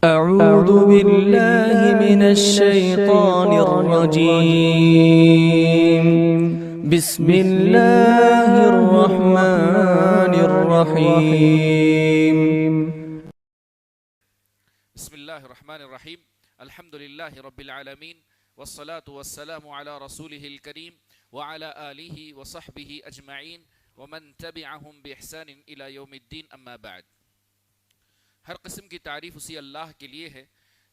أعوذ بالله من الشيطان الرجيم. بسم الله الرحمن الرحيم. بسم الله الرحمن الرحيم. الحمد لله رب العالمين، والصلاة والسلام على رسوله الكريم وعلى آله وصحبه أجمعين ومن تبعهم بإحسان إلى يوم الدين. أما بعد، ہر قسم کی تعریف اسی اللہ کے لیے ہے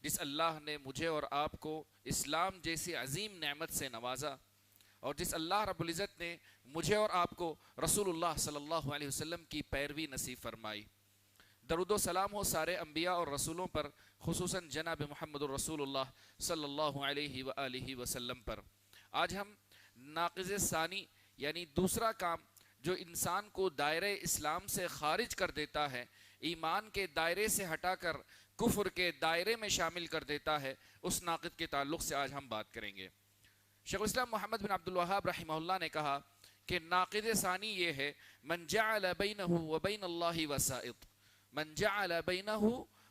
جس اللہ نے مجھے اور آپ کو اسلام جیسی عظیم نعمت سے نوازا، اور جس اللہ رب العزت نے مجھے اور آپ کو رسول اللہ صلی اللہ علیہ وسلم کی پیروی نصیب فرمائی۔ درود و سلام ہو سارے انبیاء اور رسولوں پر، خصوصاً جناب محمد الرسول اللہ صلی اللہ علیہ وآلہ وسلم پر۔ آج ہم ناقض ثانی یعنی دوسرا کام جو انسان کو دائرہ اسلام سے خارج کر دیتا ہے، ایمان کے دائرے سے ہٹا کر کفر کے دائرے میں شامل کر دیتا ہے، اس ناقض کے تعلق سے آج ہم بات کریں گے۔ شیخ الاسلام محمد بن عبد الوہاب رحمہ اللہ نے کہا کہ ناقض ثانی یہ ہے من جعل بینہ وبین اللہ وسائط، من جعل بینہ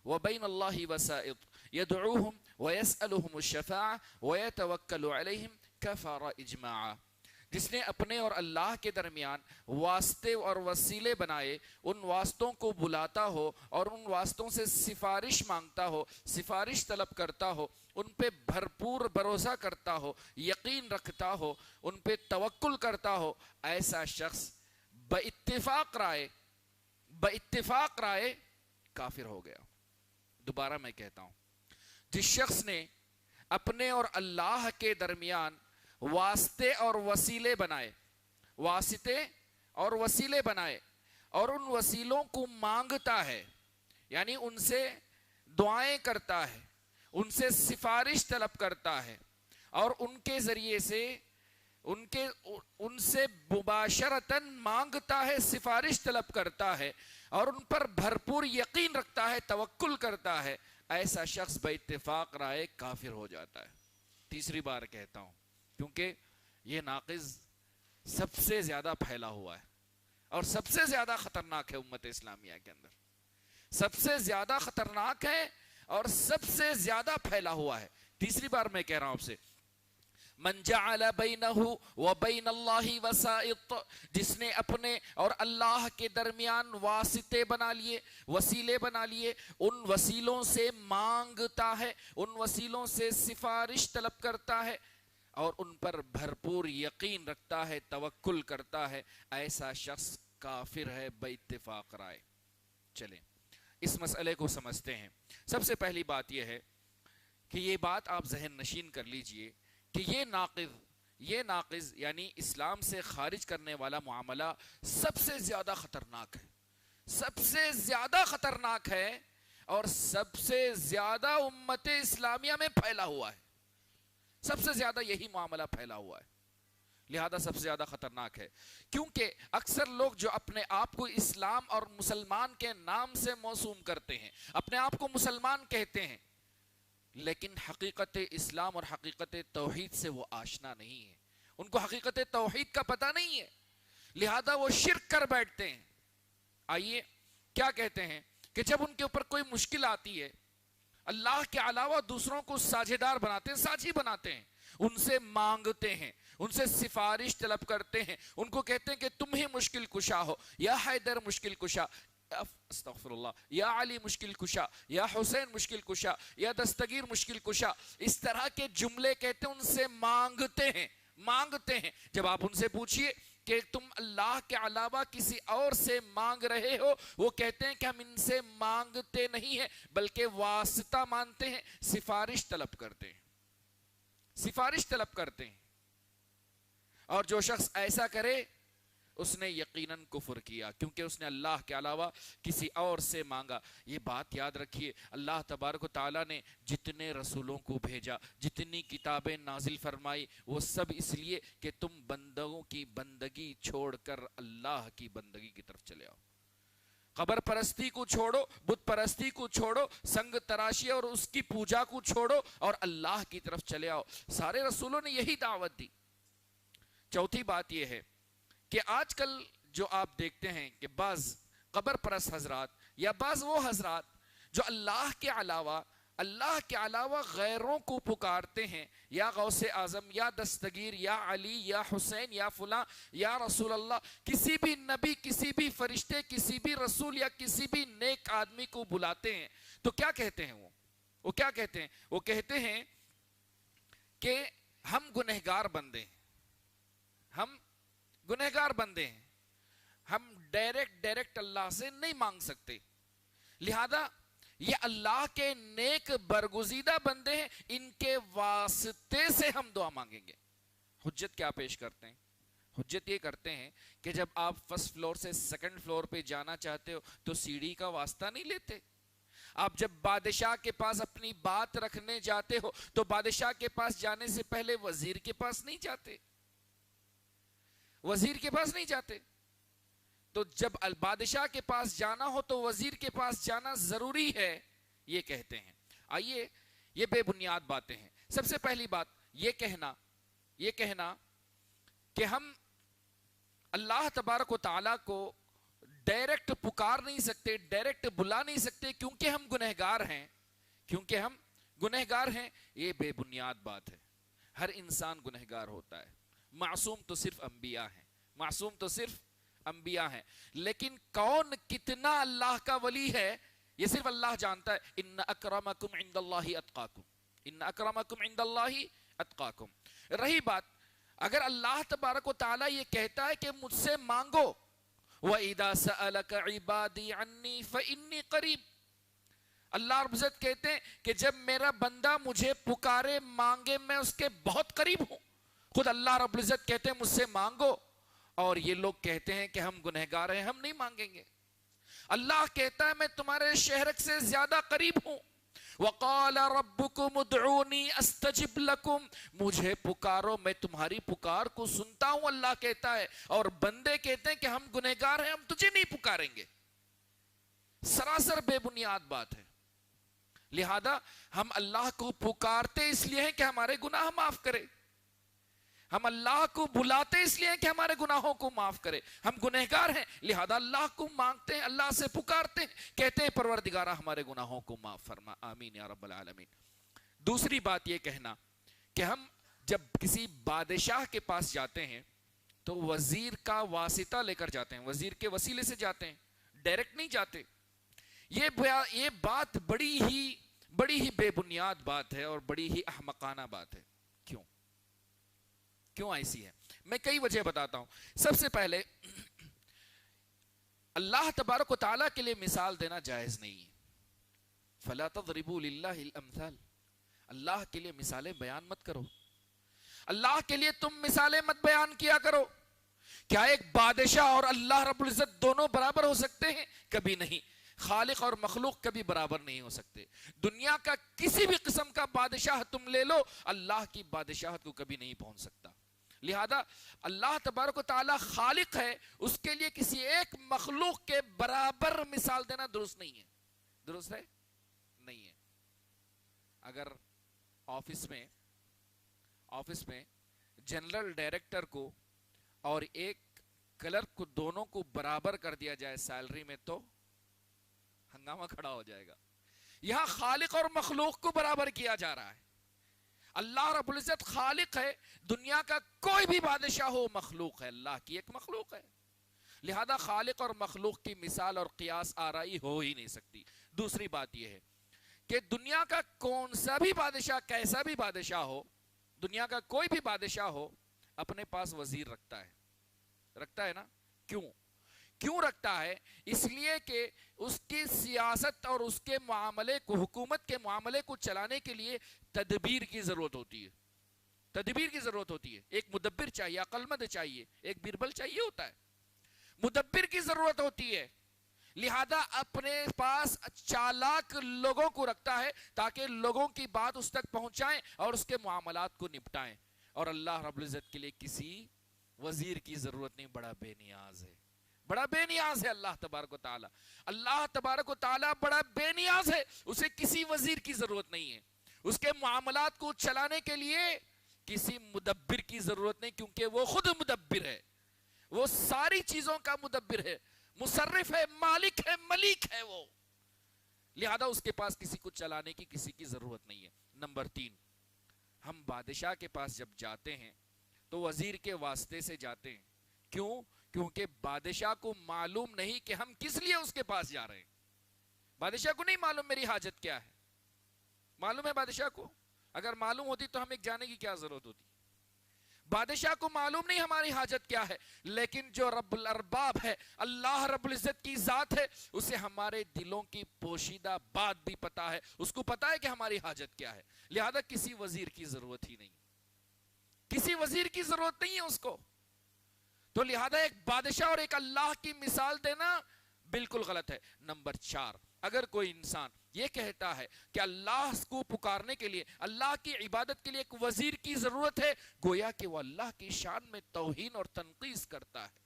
وبین اللہ وسائط یدعوہم ویسألہم الشفاعہ ویتوکل علیہم کفر اجماعا۔ جس نے اپنے اور اللہ کے درمیان واسطے اور وسیلے بنائے، ان واسطوں کو بلاتا ہو اور ان واسطوں سے سفارش مانگتا ہو، سفارش طلب کرتا ہو، ان پہ بھرپور بھروسہ کرتا ہو، یقین رکھتا ہو، ان پہ توکل کرتا ہو، ایسا شخص باتفاق رائے کافر ہو گیا۔ دوبارہ میں کہتا ہوں، جس شخص نے اپنے اور اللہ کے درمیان واسطے اور وسیلے بنائے اور ان وسیلوں کو مانگتا ہے، یعنی ان سے دعائیں کرتا ہے، ان سے سفارش طلب کرتا ہے، اور ان کے ذریعے سے ان سے مباشرتاً مانگتا ہے، سفارش طلب کرتا ہے، اور ان پر بھرپور یقین رکھتا ہے، توکل کرتا ہے، ایسا شخص بے اتفاق رائے کافر ہو جاتا ہے۔ تیسری بار کہتا ہوں کیونکہ یہ ناقض سب سے زیادہ پھیلا ہوا ہے اور سب سے زیادہ خطرناک ہے امت اسلامیہ کے اندر، سب سے زیادہ خطرناک ہے اور سب سے زیادہ پھیلا ہوا ہے۔ تیسری بار میں کہہ رہا ہوں آپ سے، من جعل بینہ وبین اللہ وسائط، جس نے اپنے اور اللہ کے درمیان واسطے بنا لیے، وسیلے بنا لیے، ان وسیلوں سے مانگتا ہے، ان وسیلوں سے سفارش طلب کرتا ہے، اور ان پر بھرپور یقین رکھتا ہے، توکل کرتا ہے، ایسا شخص کافر ہے بے اتفاق رائے۔ چلیں اس مسئلے کو سمجھتے ہیں۔ سب سے پہلی بات یہ ہے کہ یہ بات آپ ذہن نشین کر لیجئے کہ یہ ناقض یعنی اسلام سے خارج کرنے والا معاملہ سب سے زیادہ خطرناک ہے، سب سے زیادہ خطرناک ہے، اور سب سے زیادہ امت اسلامیہ میں پھیلا ہوا ہے، سب سے زیادہ یہی معاملہ پھیلا ہوا ہے، لہذا سب سے زیادہ خطرناک ہے۔ کیونکہ اکثر لوگ جو اپنے آپ کو اسلام اور مسلمان کے نام سے موسوم کرتے ہیں، اپنے آپ کو مسلمان کہتے ہیں، لیکن حقیقت اسلام اور حقیقت توحید سے وہ آشنا نہیں ہے، ان کو حقیقت توحید کا پتہ نہیں ہے، لہذا وہ شرک کر بیٹھتے ہیں۔ آئیے کیا کہتے ہیں کہ جب ان کے اوپر کوئی مشکل آتی ہے، اللہ کے علاوہ دوسروں کو ساجھیدار بناتے ہیں، ساجھی بناتے ہیں، ان سے مانگتے ہیں، ان سے سفارش طلب کرتے ہیں، ان کو کہتے ہیں کہ تم ہی مشکل کشا ہو، یا حیدر مشکل کشا، استغفر اللہ، یا علی مشکل کشا، یا حسین مشکل کشا، یا دستگیر مشکل کشا، اس طرح کے جملے کہتے ہیں، ان سے مانگتے ہیں۔ جب آپ ان سے پوچھئے کہ تم اللہ کے علاوہ کسی اور سے مانگ رہے ہو، وہ کہتے ہیں کہ ہم ان سے مانگتے نہیں ہیں بلکہ واسطہ مانتے ہیں، سفارش طلب کرتے ہیں۔ اور جو شخص ایسا کرے اس نے یقیناً کفر کیا، کیونکہ اس نے اللہ کے علاوہ کسی اور سے مانگا۔ یہ بات یاد رکھیے، اللہ تبارک و تعالیٰ نے جتنے رسولوں کو بھیجا، جتنی کتابیں نازل فرمائی، وہ سب اس لیے کہ تم بندوں کی بندگی چھوڑ کر اللہ کی بندگی کی طرف چلے آؤ، قبر پرستی کو چھوڑو، بت پرستی کو چھوڑو، سنگ تراشی اور اس کی پوجا کو چھوڑو اور اللہ کی طرف چلے آؤ۔ سارے رسولوں نے یہی دعوت دی۔ چوتھی بات یہ ہے کہ آج کل جو آپ دیکھتے ہیں کہ بعض قبر پرست حضرات یا بعض وہ حضرات جو اللہ کے علاوہ غیروں کو پکارتے ہیں، یا غوث اعظم، یا دستگیر، یا علی، یا حسین، یا فلاں، یا رسول اللہ، کسی بھی نبی، کسی بھی فرشتے، کسی بھی رسول یا کسی بھی نیک آدمی کو بلاتے ہیں، تو کیا کہتے ہیں وہ کیا کہتے ہیں؟ وہ کہتے ہیں کہ ہم گنہگار بندے ہیں، ہم گنہگار بندے ہیں، ہم ڈائریکٹ اللہ سے نہیں مانگ سکتے، لہذا یہ اللہ کے نیک برگزیدہ بندے ہیں، ان کے واسطے سے ہم دعا مانگیں گے۔ حجت کیا پیش کرتے ہیں؟ حجت یہ کرتے ہیں کہ جب آپ فرسٹ فلور سے سیکنڈ فلور پہ جانا چاہتے ہو تو سیڑھی کا واسطہ نہیں لیتے۔ آپ جب بادشاہ کے پاس اپنی بات رکھنے جاتے ہو تو بادشاہ کے پاس جانے سے پہلے وزیر کے پاس نہیں جاتے، وزیر کے پاس نہیں جاتے۔ تو جب بادشاہ کے پاس جانا ہو تو وزیر کے پاس جانا ضروری ہے، یہ کہتے ہیں۔ آئیے، یہ بے بنیاد باتیں ہیں۔ سب سے پہلی بات یہ کہنا کہ ہم اللہ تبارک و تعالیٰ کو ڈائریکٹ پکار نہیں سکتے، ڈائریکٹ بلا نہیں سکتے کیونکہ ہم گنہگار ہیں، یہ بے بنیاد بات ہے۔ ہر انسان گنہگار ہوتا ہے، معصوم تو صرف انبیاء ہیں، لیکن کون کتنا اللہ کا ولی ہے یہ صرف اللہ جانتا ہے۔ ان اکرمکم عند اللہ اتقاکم۔ رہی بات، اگر اللہ تبارک و تعالیٰ یہ کہتا ہے کہ مجھ سے مانگو، وَإِذَا سَأَلَكَ عِبَادِي عَنِّي فَإِنِّي قَرِيبٌ، اللہ رب العزت کہتے ہیں کہ جب میرا بندہ مجھے پکارے مانگے میں اس کے بہت قریب ہوں۔ خود اللہ رب العزت کہتے ہیں مجھ سے مانگو، اور یہ لوگ کہتے ہیں کہ ہم گنہگار ہیں، ہم نہیں مانگیں گے۔ اللہ کہتا ہے میں تمہارے شہرک سے زیادہ قریب ہوں۔ وَقَالَ رَبُّكُمُ ادْعُونِي أَسْتَجِبْ لَكُمْ، مجھے پکارو میں تمہاری پکار کو سنتا ہوں، اللہ کہتا ہے۔ اور بندے کہتے ہیں کہ ہم گنہگار ہیں، ہم تجھے نہیں پکاریں گے۔ سراسر بے بنیاد بات ہے۔ لہذا ہم اللہ کو پکارتے اس لیے ہیں کہ ہمارے گناہ معاف کرے، ہم اللہ کو بلاتے اس لیے کہ ہمارے گناہوں کو معاف کرے۔ ہم گنہگار ہیں، لہذا اللہ کو مانگتے ہیں، اللہ سے پکارتے ہیں، کہتے ہیں پروردگارہ ہمارے گناہوں کو معاف فرما، آمین یا رب العالمین۔ دوسری بات یہ کہنا کہ ہم جب کسی بادشاہ کے پاس جاتے ہیں تو وزیر کا واسطہ لے کر جاتے ہیں، وزیر کے وسیلے سے جاتے ہیں، ڈائریکٹ نہیں جاتے۔ یہ بات بڑی ہی بے بنیاد بات ہے اور بڑی ہی احمقانہ بات ہے۔ کیوں ایسی ہے؟ میں کئی وجہ بتاتا ہوں۔ سب سے پہلے، اللہ تبارک و تعالیٰ کے لیے مثال دینا جائز نہیں ہے۔ فَلَا تَضْرِبُوا لِلَّهِ الْأَمْثَالِ، اللہ کے لیے مثالیں بیان مت کرو، اللہ کے لیے تم مثالیں مت بیان کیا کرو۔ کیا ایک بادشاہ اور اللہ رب العزت دونوں برابر ہو سکتے ہیں؟ کبھی نہیں۔ خالق اور مخلوق کبھی برابر نہیں ہو سکتے۔ دنیا کا کسی بھی قسم کا بادشاہ تم لے لو، اللہ کی بادشاہت کو کبھی نہیں پہنچ سکتا۔ لہذا اللہ تبارک و تعالیٰ خالق ہے، اس کے لیے کسی ایک مخلوق کے برابر مثال دینا درست نہیں ہے۔ درست ہے؟ نہیں ہے۔ اگر آفس میں جنرل ڈائریکٹر کو اور ایک کلرک کو دونوں کو برابر کر دیا جائے سیلری میں تو ہنگامہ کھڑا ہو جائے گا۔ یہاں خالق اور مخلوق کو برابر کیا جا رہا ہے۔ اللہ رب العزت خالق ہے، دنیا کا کوئی بھی بادشاہ ہو مخلوق ہے، اللہ کی ایک مخلوق ہے۔ لہذا خالق اور مخلوق کی مثال اور قیاس آرائی ہو ہی نہیں سکتی۔ دوسری بات یہ ہے کہ دنیا کا کون سا بھی بادشاہ، کیسا بھی بادشاہ ہو، دنیا کا کوئی بھی بادشاہ ہو، اپنے پاس وزیر رکھتا ہے نا؟ کیوں رکھتا ہے؟ اس لیے کہ اس کی سیاست اور اس کے معاملے کو، حکومت کے معاملے کو چلانے کے لیے تدبیر کی ضرورت ہوتی ہے۔ ایک مدبر چاہیے، عقل مند چاہیے، ایک بیربل چاہیے ہوتا ہے، مدبر کی ضرورت ہوتی ہے۔ لہذا اپنے پاس چالاک لوگوں کو رکھتا ہے تاکہ لوگوں کی بات اس تک پہنچائیں اور اس کے معاملات کو نپٹائیں۔ اور اللہ رب العزت کے لیے کسی وزیر کی ضرورت نہیں، بڑا بے نیاز ہے اللہ تبارک و تعالیٰ۔ اللہ تبارک و تعالیٰ بڑا بے نیاز ہے، اسے کسی وزیر کی ضرورت نہیں ہے۔ اس کے معاملات کو چلانے کے لیے کسی مدبر کی ضرورت نہیں، کیونکہ وہ خود مدبر ہے، وہ ساری چیزوں کا مدبر ہے، مصرف ہے، مالک ہے، ملیک ہے وہ۔ لہذا اس کے پاس کسی کو چلانے کی کسی کی ضرورت نہیں ہے۔ نمبر 3، ہم بادشاہ کے پاس جب جاتے ہیں تو وزیر کے واسطے سے جاتے ہیں۔ کیوں؟ کیونکہ بادشاہ کو معلوم نہیں کہ ہم کس لیے اس کے پاس جا رہے ہیں۔ بادشاہ کو نہیں معلوم میری حاجت کیا ہے، معلوم ہے بادشاہ کو؟ اگر معلوم ہوتی تو ہمیں جانے کی کیا ضرورت ہوتی؟ بادشاہ کو معلوم نہیں ہماری حاجت کیا ہے، لیکن جو رب الارباب ہے، اللہ رب العزت کی ذات ہے، اسے ہمارے دلوں کی پوشیدہ بات بھی پتا ہے، اس کو پتا ہے کہ ہماری حاجت کیا ہے، لہذا کسی وزیر کی ضرورت ہی نہیں، کسی وزیر کی ضرورت نہیں ہے اس کو۔ تو لہذا ایک بادشاہ اور ایک اللہ کی مثال دینا بالکل غلط ہے۔ نمبر 4، اگر کوئی انسان یہ کہتا ہے کہ اللہ کو پکارنے کے لیے، اللہ کی عبادت کے لیے ایک وزیر کی ضرورت ہے، گویا کہ وہ اللہ کی شان میں توہین اور تنقیص کرتا ہے،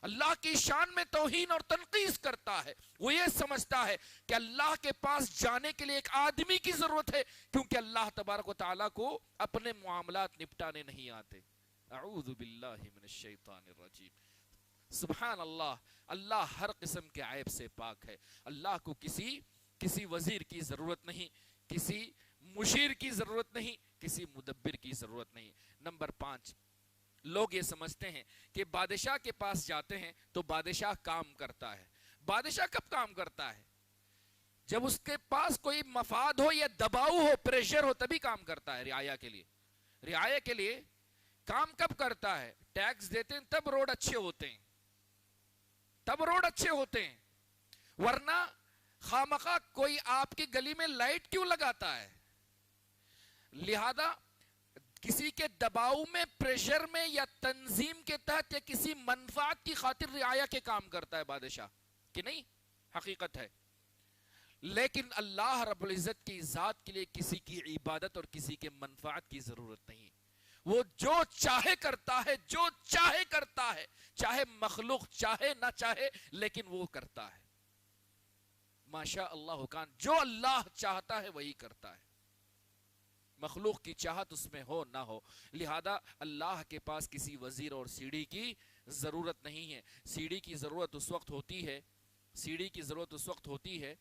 اللہ کی شان میں توہین اور تنقیص کرتا ہے۔ وہ یہ سمجھتا ہے کہ اللہ کے پاس جانے کے لیے ایک آدمی کی ضرورت ہے، کیونکہ اللہ تبارک و تعالیٰ کو اپنے معاملات نپٹانے نہیں آتے۔ اعوذ باللہ من الشیطان الرجیم۔ سبحان اللہ، اللہ ہر قسم کے عیب سے پاک ہے۔ اللہ کو کسی وزیر کی ضرورت نہیں، کسی مشیر کی ضرورت نہیں، کسی مدبر کی ضرورت نہیں۔ نمبر 5، لوگ یہ سمجھتے ہیں کہ بادشاہ کے پاس جاتے ہیں تو بادشاہ کام کرتا ہے۔ بادشاہ کب کام کرتا ہے؟ جب اس کے پاس کوئی مفاد ہو یا دباؤ ہو، پریشر ہو، تبھی کام کرتا ہے رعایا کے لیے۔ رعایا کے لیے کام کب کرتا ہے؟ ٹیکس دیتے ہیں تب روڈ اچھے ہوتے ہیں، تب روڈ اچھے ہوتے ہیں، ورنہ خامخواہ کوئی آپ کی گلی میں لائٹ کیوں لگاتا ہے؟ لہذا کسی کے دباؤ میں، پریشر میں یا تنظیم کے تحت یا کسی منفعت کی خاطر رعایا کے کام کرتا ہے بادشاہ، کہ نہیں؟ حقیقت ہے۔ لیکن اللہ رب العزت کی ذات کے لیے کسی کی عبادت اور کسی کے منفعت کی ضرورت نہیں۔ وہ جو چاہے کرتا ہے، جو چاہے کرتا ہے، چاہے مخلوق چاہے نہ چاہے، لیکن وہ کرتا ہے۔ ماشاء اللہ کان، جو اللہ چاہتا ہے وہی کرتا ہے، مخلوق کی چاہت اس میں ہو نہ ہو۔ لہذا اللہ کے پاس کسی وزیر اور سیڑھی کی ضرورت نہیں ہے۔ سیڑھی کی ضرورت اس وقت ہوتی ہے، سیڑھی کی ضرورت اس وقت ہوتی ہے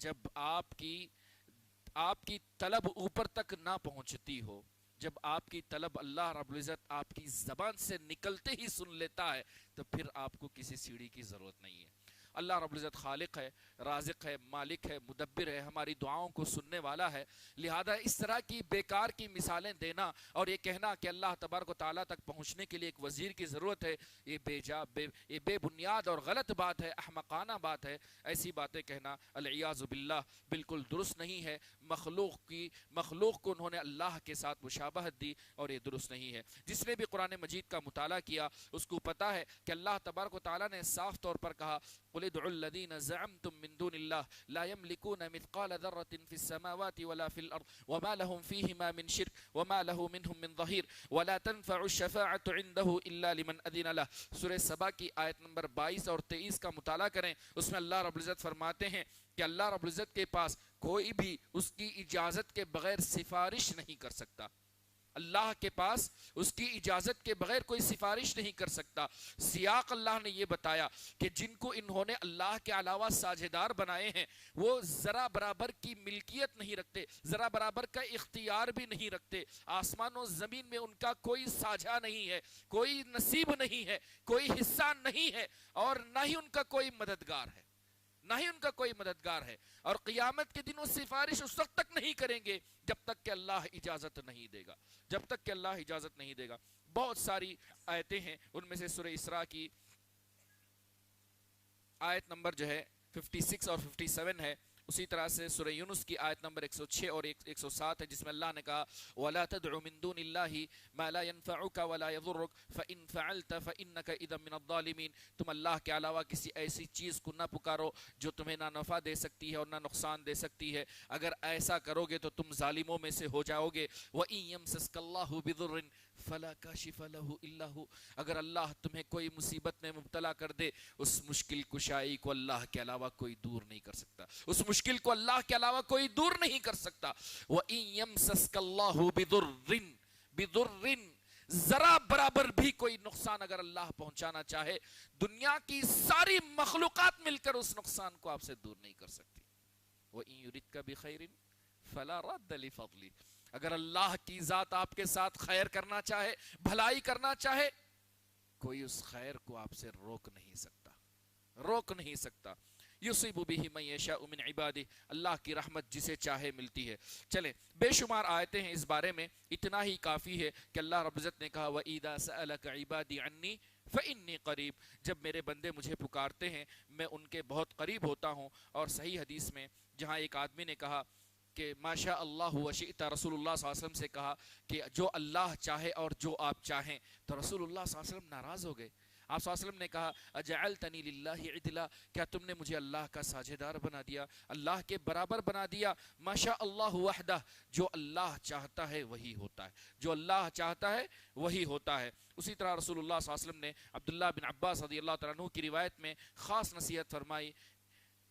جب آپ کی طلب اوپر تک نہ پہنچتی ہو، جب آپ کی طلب اللہ رب العزت آپ کی زبان سے نکلتے ہی سن لیتا ہے، تو پھر آپ کو کسی سیڑھی کی ضرورت نہیں ہے۔ اللہ رب العزت خالق ہے، رازق ہے، مالک ہے، مدبر ہے، ہماری دعاؤں کو سننے والا ہے۔ لہذا اس طرح کی بیکار کی مثالیں دینا اور یہ کہنا کہ اللہ تبارک و تعالیٰ تک پہنچنے کے لیے ایک وزیر کی ضرورت ہے، یہ بے بنیاد اور غلط بات ہے، احمقانہ بات ہے۔ ایسی باتیں کہنا العیاذ باللہ بالکل درست نہیں ہے۔ مخلوق کو انہوں نے اللہ کے ساتھ مشابہت دی اور یہ درست نہیں ہے۔ جس نے بھی قرآن مجید کا مطالعہ کیا اس کو پتا ہے کہ اللہ تبارک و تعالیٰ نے صاف طور پر کہا، قل ادعوا الذين زعمتم من دون الله لا يملكون مثقال ذرة في السماوات ولا في الأرض وما لهم فيهما من شرك وما له منهم من ظهير ولا تنفع الشفاعة عنده إلا لمن أذن له۔ سورہ سبا کی آیت نمبر 22 اور 23 کا مطالعہ کریں، اس میں اللہ رب العزت فرماتے ہیں کہ اللہ رب العزت کے پاس کوئی بھی اس کی اجازت کے بغیر سفارش نہیں کر سکتا۔ اللہ کے پاس اس کی اجازت کے بغیر کوئی سفارش نہیں کر سکتا۔ سیاق اللہ نے یہ بتایا کہ جن کو انہوں نے اللہ کے علاوہ ساجدار بنائے ہیں وہ ذرا برابر کی ملکیت نہیں رکھتے، ذرا برابر کا اختیار بھی نہیں رکھتے، آسمان و زمین میں ان کا کوئی ساجھا نہیں ہے، کوئی نصیب نہیں ہے، کوئی حصہ نہیں ہے، اور نہ ہی ان کا کوئی مددگار ہے، نہ ہی ان کا کوئی مددگار ہے۔ اور قیامت کے دن وہ سفارش اس وقت تک نہیں کریں گے جب تک کہ اللہ اجازت نہیں دے گا، جب تک کہ اللہ اجازت نہیں دے گا۔ بہت ساری آیتیں ہیں، ان میں سے سورہ اسراء کی آیت نمبر جو ہے 56 اور 57 ہے، اسی طرح سے سورہ یونس کی آیت نمبر 106 اور 107 ہے، جس میں اللہ نے کہا وَلَا تَدْعُ مِن دُونِ اللَّهِ مَا لَا يَنفَعُكَ وَلَا يَضُرُّكَ فَإِن فَعَلْتَ فَإِنَّكَ إِذًا مِنَ الظَّالِمِينَ۔ تم اللہ کے علاوہ کسی ایسی چیز کو نہ پکارو جو تمہیں نہ نفع دے سکتی ہے اور نہ نقصان دے سکتی ہے، اگر ایسا کرو گے تو تم ظالموں میں سے ہو جاؤ گے۔ وَإِن يَمْسَسْكَ اللَّهُ بِضُرٍّ فَلَا كَاشِفَ لَهُ إِلَّا هُوَ۔ اگر اللہ تمہیں کوئی مصیبت میں مبتلا کر دے، اس مشکل کشائی کو اللہ کے علاوہ کوئی دور نہیں کر سکتا، اس مشکل کو اللہ کے علاوہ کوئی دور نہیں کر سکتا۔ وَإِن يَمْسَسْكَ اللَّهُ بِضُرٍّ، ذرا برابر بھی کوئی نقصان اگر اللہ پہنچانا چاہے، دنیا کی ساری مخلوقات مل کر اس نقصان کو آپ سے دور نہیں کر سکتی۔ وَإِن يُرِدْكَ بِخَيْرٍ فَلَا رَدَّ لِفَضْلِهِ، اگر اللہ کی ذات آپ کے ساتھ خیر کرنا چاہے، بھلائی کرنا چاہے، کوئی اس خیر کو آپ سے روک نہیں سکتا، روک نہیں سکتا۔ یصیب بہ من یشاء من عبادہ، اللہ کی رحمت جسے چاہے ملتی ہے۔ چلیں، بے شمار آیتیں ہیں اس بارے میں، اتنا ہی کافی ہے کہ اللہ رب العزت نے کہا وَإِذَا سَأَلَكَ عِبَادِي عَنِّي فَإِنِّي قَرِيب، جب میرے بندے مجھے پکارتے ہیں میں ان کے بہت قریب ہوتا ہوں۔ اور صحیح حدیث میں جہاں ایک آدمی نے کہا کہ ماشاء اللہ وشئت، رسول اللہ صلی اللہ علیہ وسلم سے کہا کہ جو اللہ چاہے اور جو آپ چاہیں، تو رسول اللہ صلی اللہ علیہ وسلم ناراض ہو گئے۔ آپ صلی اللہ علیہ وسلم نے کہا اجعلتنی للہ عدلا، کیا تم نے مجھے اللہ کا ساجدار بنا دیا، اللہ کے برابر بنا دیا؟ ماشاء اللہ وحدہ، جو اللہ چاہتا ہے وہی ہوتا ہے، جو اللہ چاہتا ہے وہی ہوتا ہے۔ اسی طرح رسول اللہ صلی اللہ علیہ وسلم نے عبداللہ بن عباس رضی اللہ تعالیٰ عنہ کی روایت میں خاص نصیحت فرمائی،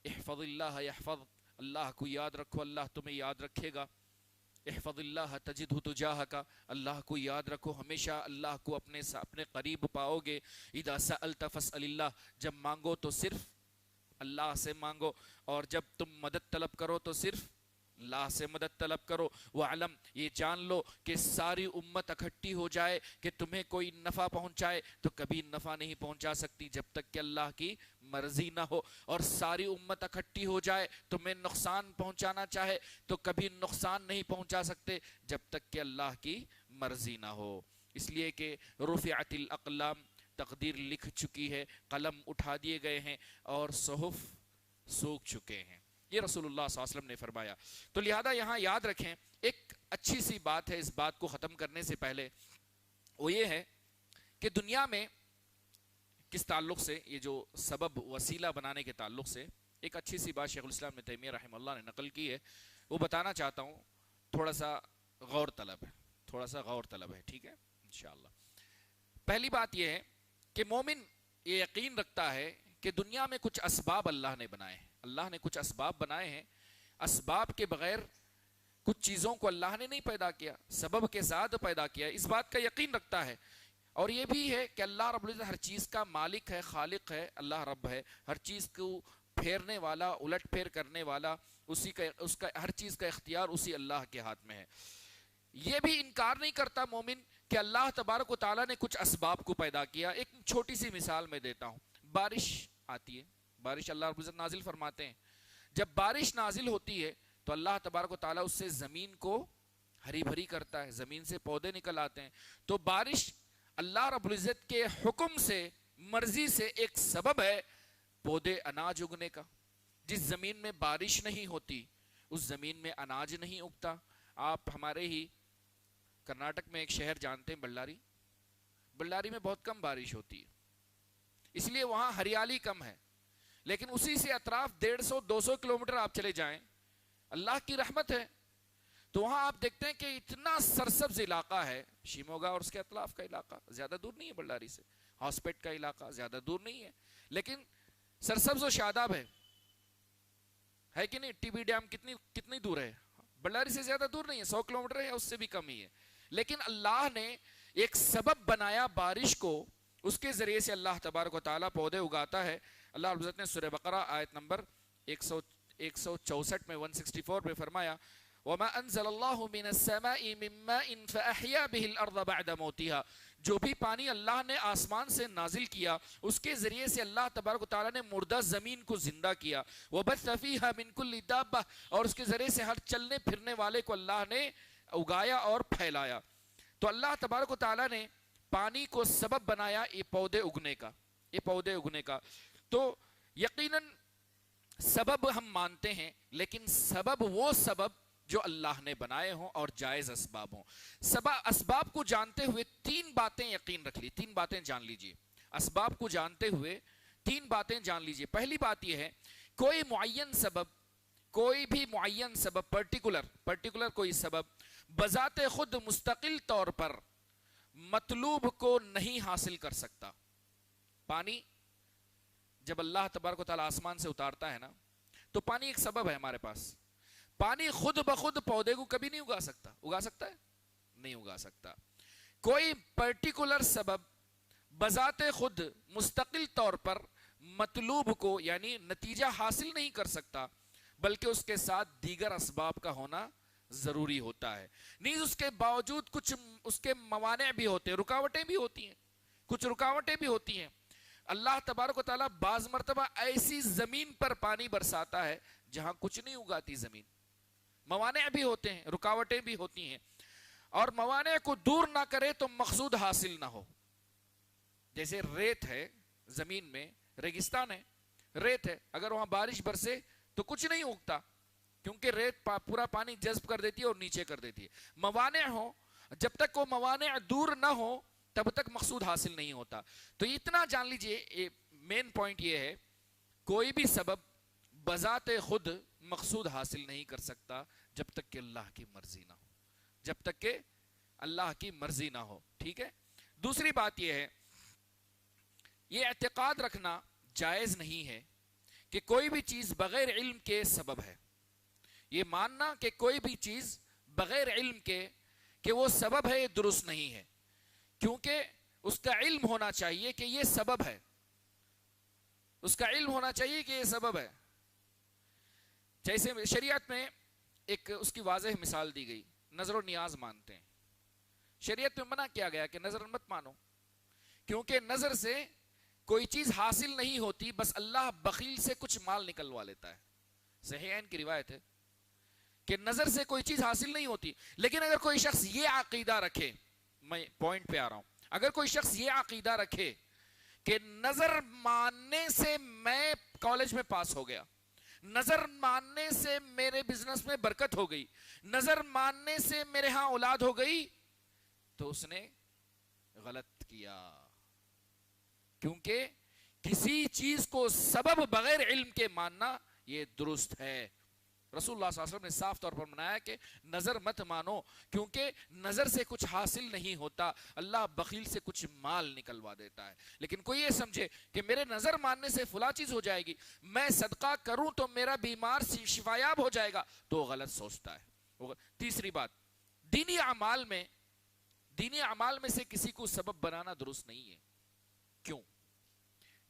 احفظ اللہ یحفظ، اللہ کو یاد رکھو اللہ تمہیں یاد رکھے گا۔ احفظ اللہ تجدہ تجاہک، اللہ کو یاد رکھو ہمیشہ اللہ کو اپنے قریب پاؤ گے۔ اذا سألت فاسأل اللہ، جب مانگو تو صرف اللہ سے مانگو، اور جب تم مدد طلب کرو تو صرف اللہ سے مدد طلب کرو۔ وعلم، یہ جان لو کہ ساری امت اکٹھی ہو جائے کہ تمہیں کوئی نفع پہنچائے تو کبھی نفع نہیں پہنچا سکتی جب تک کہ اللہ کی مرضی نہ ہو، اور ساری امت اکٹھی ہو جائے تمہیں نقصان پہنچانا چاہے تو کبھی نقصان نہیں پہنچا سکتے جب تک کہ اللہ کی مرضی نہ ہو۔ اس لیے کہ رفعت الاقلام، تقدیر لکھ چکی ہے، قلم اٹھا دیے گئے ہیں اور صحف سوکھ چکے ہیں، یہ رسول اللہ صلی اللہ علیہ وسلم نے فرمایا۔ تو لہذا یہاں یاد رکھیں، ایک اچھی سی بات ہے اس بات کو ختم کرنے سے پہلے، وہ یہ ہے کہ دنیا میں کس تعلق سے، یہ جو سبب وسیلہ بنانے کے تعلق سے ایک اچھی سی بات شیخ الاسلام ابن تیمیہ رحمہ اللہ نے نقل کی ہے، وہ بتانا چاہتا ہوں، تھوڑا سا غور طلب ہے، تھوڑا سا غور طلب ہے، ٹھیک ہے انشاءاللہ۔ پہلی بات یہ ہے کہ مومن یہ یقین رکھتا ہے کہ دنیا میں کچھ اسباب اللہ نے بنائے ہیں، اللہ نے کچھ اسباب بنائے ہیں، اسباب کے بغیر کچھ چیزوں کو اللہ نے نہیں پیدا کیا، سبب کے ساتھ پیدا کیا، اس بات کا یقین رکھتا ہے۔ اور یہ بھی ہے کہ اللہ رب العزت ہر چیز کا مالک ہے، خالق ہے، اللہ رب ہے، ہر چیز کو پھیرنے والا، الٹ پھیر کرنے والا، اس کا ہر چیز کا اختیار اسی اللہ کے ہاتھ میں ہے۔ یہ بھی انکار نہیں کرتا مومن کہ اللہ تبارک و تعالیٰ نے کچھ اسباب کو پیدا کیا۔ ایک چھوٹی سی مثال میں دیتا ہوں، بارش آتی ہے، بارش اللہ رب العزت نازل فرماتے ہیں، جب بارش نازل ہوتی ہے تو اللہ تبارک و تعالیٰ اس سے زمین کو ہری بھری کرتا ہے، زمین سے پودے نکل آتے ہیں۔ تو بارش اللہ رب العزت کے حکم سے، مرضی سے ایک سبب ہے پودے اناج اگنے کا۔ جس زمین میں بارش نہیں ہوتی اس زمین میں اناج نہیں اگتا۔ آپ ہمارے ہی کرناٹک میں ایک شہر جانتے ہیں بಳ್ಳاری، بಳ್ಳاری میں بہت کم بارش ہوتی ہے، اس لیے وہاں ہریالی کم ہے، لیکن اسی سے اطراف 150-200 کلومیٹر آپ چلے جائیں، اللہ کی رحمت ہے، تو وہاں آپ دیکھتے ہیں کہ اتنا سرسبز علاقہ ہے، شیموگا اور اس کے اطراف کا علاقہ زیادہ دور نہیں ہے بಳ್ಳاری سے، ہاسپیٹ کا علاقہ زیادہ دور نہیں ہے، لیکن سرسبز و شاداب ہے کہ نہیں؟ ٹی بی ڈیم کتنی دور ہے؟ بಳ್ಳاری سے زیادہ دور نہیں ہے، 100 کلومیٹر ہے یا اس سے بھی کم ہی ہے، لیکن اللہ نے ایک سبب بنایا بارش کو، اس کے ذریعے سے اللہ تبارک و تعالیٰ پودے اگاتا ہے۔ اللہ رب العزت نے سورہ بقرہ آیت نمبر 164 میں 164 میں فرمایا وَمَا أَنزَلَ اللَّهُ مِنَ السَّمَاءِ مِن مَّاءٍ فَأَحْيَا بِهِ الْأَرْضَ بَعْدَ مَوْتِهَا، جو بھی پانی اللہ نے آسمان سے نازل کیا اس کے ذریعے سے اللہ تبارک و تعالیٰ نے مردہ زمین کو زندہ کیا۔ وَبَثَّ فِيهَا مِن كُلِّ دَابَّةٍ، اور اس کے ذریعے سے ہر چلنے پھرنے والے کو اللہ نے اگایا اور پھیلایا۔ تو اللہ تبارک و تعالیٰ نے پانی کو سبب بنایا یہ پودے اگنے کا، یہ پودے اگنے کا۔ تو یقیناً سبب ہم مانتے ہیں، لیکن سبب وہ سبب جو اللہ نے بنائے ہوں اور جائز اسباب ہوں۔ اسباب کو جانتے ہوئے تین باتیں یقین رکھ لی، تین باتیں جان لیجئے، اسباب کو جانتے ہوئے تین باتیں جان لیجئے۔ پہلی بات یہ ہے، کوئی معین سبب، کوئی بھی معین سبب، پرٹیکولر کوئی سبب بذات خود مستقل طور پر مطلوب کو نہیں حاصل کر سکتا۔ پانی جب اللہ تبارک و تعالیٰ آسمان سے اتارتا ہے نا، تو پانی ایک سبب ہے ہمارے پاس، پانی خود بخود پودے کو کبھی نہیں اگا سکتا، اگا سکتا ہے؟ نہیں اگا سکتا۔ کوئی پرٹیکولر سبب بذات خود مستقل طور پر مطلوب کو یعنی نتیجہ حاصل نہیں کر سکتا، بلکہ اس کے ساتھ دیگر اسباب کا ہونا ضروری ہوتا ہے. نیز اس کے باوجود کچھ اس کے موانع بھی ہوتے ہیں, رکاوٹیں بھی ہوتی ہیں, کچھ رکاوٹیں بھی ہوتی ہیں. اللہ تبارک و تعالیٰ بعض مرتبہ ایسی زمین پر پانی برساتا ہے جہاں کچھ نہیں اگاتی زمین. موانع بھی ہوتے ہیں, رکاوٹیں بھی ہوتی ہیں, اور موانع کو دور نہ کرے تو مقصود حاصل نہ ہو. جیسے ریت ہے زمین میں, ریگستان ہے, ریت ہے, اگر وہاں بارش برسے تو کچھ نہیں اگتا, کیونکہ ریت پورا پانی جذب کر دیتی ہے اور نیچے کر دیتی ہے. موانع ہو, جب تک وہ موانع دور نہ ہو تب تک مقصود حاصل نہیں ہوتا. تو اتنا جان لیجئے, مین پوائنٹ یہ ہے, کوئی بھی سبب بذات خود مقصود حاصل نہیں کر سکتا جب تک کہ اللہ کی مرضی نہ ہو, جب تک کہ اللہ کی مرضی نہ ہو. ٹھیک ہے. دوسری بات یہ ہے, یہ اعتقاد رکھنا جائز نہیں ہے کہ کوئی بھی چیز بغیر علم کے سبب ہے. یہ ماننا کہ کوئی بھی چیز بغیر علم کے کہ وہ سبب ہے, یہ درست نہیں ہے, کیونکہ اس کا علم ہونا چاہیے کہ یہ سبب ہے, اس کا علم ہونا چاہیے کہ یہ سبب ہے. جیسے شریعت میں ایک اس کی واضح مثال دی گئی, نظر و نیاز مانتے ہیں. شریعت میں منع کیا گیا کہ نظر مت مانو, کیونکہ نظر سے کوئی چیز حاصل نہیں ہوتی, بس اللہ بخیل سے کچھ مال نکلوا لیتا ہے. صحیحین کی روایت ہے کہ نظر سے کوئی چیز حاصل نہیں ہوتی. لیکن اگر کوئی شخص یہ عقیدہ رکھے, میں پوائنٹ پہ آ رہا ہوں, اگر کوئی شخص یہ عقیدہ رکھے کہ نظر ماننے سے میں کالج میں پاس ہو گیا, نظر ماننے سے میرے بزنس میں برکت ہو گئی, نظر ماننے سے میرے ہاں اولاد ہو گئی, تو اس نے غلط کیا. کیونکہ کسی چیز کو سبب بغیر علم کے ماننا یہ درست ہے. رسول اللہ صلی اللہ علیہ وسلم نے صاف طور پر منایا کہ نظر مت مانو, کیونکہ نظر سے کچھ حاصل نہیں ہوتا, اللہ بخیل سے کچھ مال نکلوا دیتا ہے. لیکن کوئی یہ سمجھے کہ میرے نظر ماننے سے فلاں چیز ہو جائے گی, میں صدقہ کروں تو میرا بیمار شفایاب ہو جائے گا, تو غلط سوچتا ہے. تیسری بات, دینی اعمال میں سے کسی کو سبب بنانا درست نہیں ہے. کیوں؟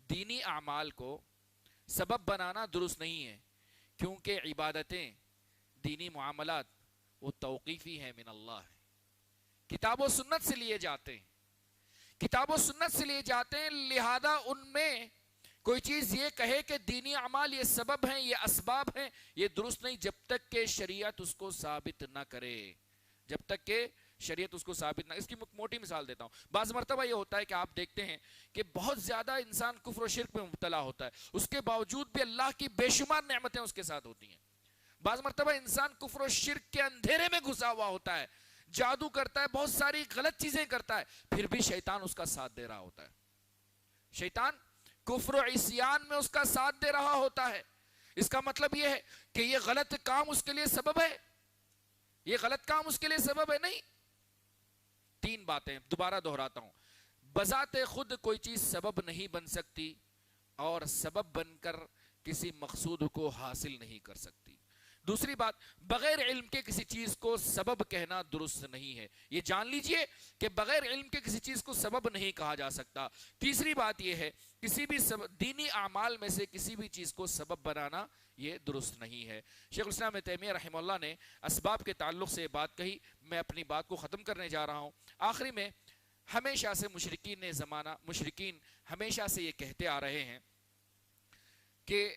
دینی اعمال کو سبب بنانا درست نہیں ہے, کیونکہ عبادتیں, دینی معاملات وہ توقیفی ہیں, من اللہ ہے, کتاب و سنت سے لیے جاتے ہیں, کتاب و سنت سے لیے جاتے ہیں. لہذا ان میں کوئی چیز یہ کہے کہ دینی اعمال یہ سبب ہیں, یہ اسباب ہیں, یہ درست نہیں جب تک کہ شریعت اس کو ثابت نہ کرے, جب تک کہ شریعت اس کو ثابت نہ. اس کی موٹی مثال دیتا ہوں. بعض مرتبہ یہ ہوتا ہے کہ آپ دیکھتے ہیں کہ بہت زیادہ انسان کفر و شرک میں مبتلا ہوتا ہے, اس کے باوجود بھی اللہ کی بے شمار نعمتیں اس کے ساتھ ہوتی ہیں. بعض مرتبہ انسان کفر و شرک کے اندھیرے میں گھسا ہوا ہوتا ہے, جادو کرتا ہے, بہت ساری غلط چیزیں کرتا ہے, پھر بھی شیطان اس کا ساتھ دے رہا ہوتا ہے. شیطان کفر و عصیان میں اس کا ساتھ دے رہا ہوتا ہے. اس کا مطلب یہ ہے کہ یہ غلط کام اس کے لیے سبب ہے, یہ غلط کام اس کے لیے سبب ہے نہیں. تین باتیں دوبارہ دہراتا ہوں. بذات خود کوئی چیز سبب نہیں بن سکتی, اور سبب بن کر کسی مقصود کو حاصل نہیں کر سکتی. دوسری بات, بغیر علم کے کسی چیز کو سبب کہنا درست نہیں ہے. یہ جان لیجئے کہ بغیر علم کے کسی چیز کو سبب نہیں کہا جا سکتا. تیسری بات یہ ہے, کسی بھی دینی اعمال میں سے کسی بھی چیز کو سبب بنانا یہ درست نہیں ہے. شیخ الاسلام ابن تیمیہ رحمہ اللہ نے اسباب کے تعلق سے بات کہی. میں اپنی بات کو ختم کرنے جا رہا ہوں. آخری میں, ہمیشہ سے مشرکین ہمیشہ سے یہ کہتے آ رہے ہیں کہ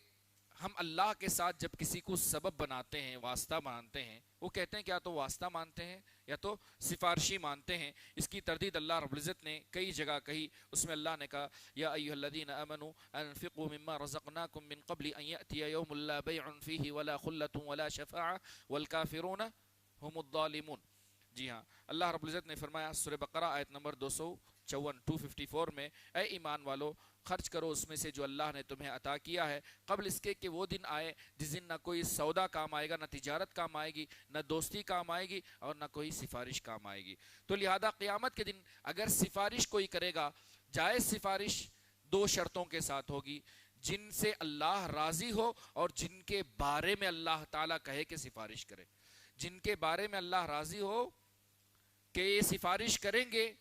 ہم اللہ کے ساتھ جب کسی کو سبب بناتے ہیں, واسطہ مانتے ہیں, وہ کہتے ہیں کہ یا تو واسطہ مانتے ہیں یا تو سفارشی مانتے ہیں. اس کی تردید اللہ رب العزت نے کئی جگہ کہی. اس میں اللہ نے کہا, یا ایھا الذین آمنوا انفقوا مما رزقناکم من قبل ان یأتی یوم لا بیع فیہ ولا خلۃ ولا شفاعۃ والکافرون هم الظالمون. جی ہاں, اللہ رب العزت نے فرمایا سورہ بقرہ آیت نمبر 254 میں, اے ایمان والو, خرچ کرو اس میں سے جو اللہ نے تمہیں عطا کیا ہے, قبل اس کے کہ وہ دن آئے جس دن نہ کوئی سودا کام آئے گا, نہ تجارت کام آئے گی, نہ دوستی کام آئے گی, اور نہ کوئی سفارش کام آئے گی. تو لہذا قیامت کے دن اگر سفارش کوئی کرے گا, جائز سفارش دو شرطوں کے ساتھ ہوگی, جن سے اللہ راضی ہو اور جن کے بارے میں اللہ تعالیٰ کہے کہ سفارش کرے. جن کے بارے میں اللہ راضی ہو کہ یہ سفارش کریں گے,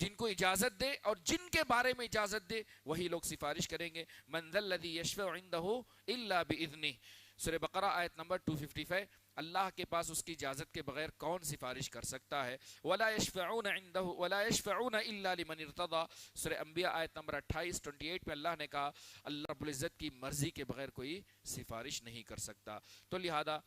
جن کو اجازت دے, اور جن کے بارے میں اجازت دے, وہی لوگ سفارش کریں گے. من ذا الذی یشفع عنده الا باذنہ. سورہ بقرہ آیت نمبر 255، اللہ کے پاس اس کی اجازت کے بغیر کون سفارش کر سکتا ہے؟ وَلَا يَشْفَعُونَ عِنْدَهُ وَلَا يَشْفَعُونَ إِلَّا لِمَنِ ارْتَضَى، سورہ انبیاء آیت نمبر 28 پہ اللہ نے کہا اللہ رب العزت کی مرضی کے بغیر کوئی سفارش نہیں کر سکتا۔ تو لہذا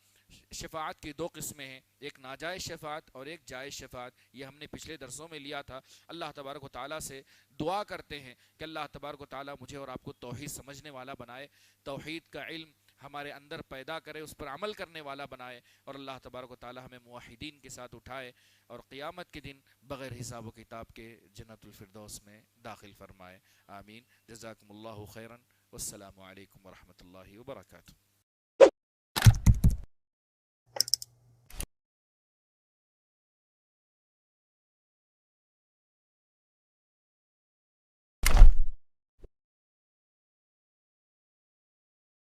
شفاعت کی دو قسمیں ہیں، ایک ناجائز شفاعت اور ایک جائز شفاعت، یہ ہم نے پچھلے درسوں میں لیا تھا۔ اللہ تبارک و تعالیٰ سے دعا کرتے ہیں کہ اللہ تبارک و تعالیٰ مجھے اور آپ کو توحید سمجھنے والا بنائے، توحید کا علم ہمارے اندر پیدا کرے، اس پر عمل کرنے والا بنائے، اور اللہ تبارک و تعالیٰ ہمیں موحدین کے ساتھ اٹھائے اور قیامت کے دن بغیر حساب و کتاب کے جنت الفردوس میں داخل فرمائے۔ آمین۔ جزاکم اللہ خیرا، والسلام علیکم ورحمۃ اللہ وبرکاتہ۔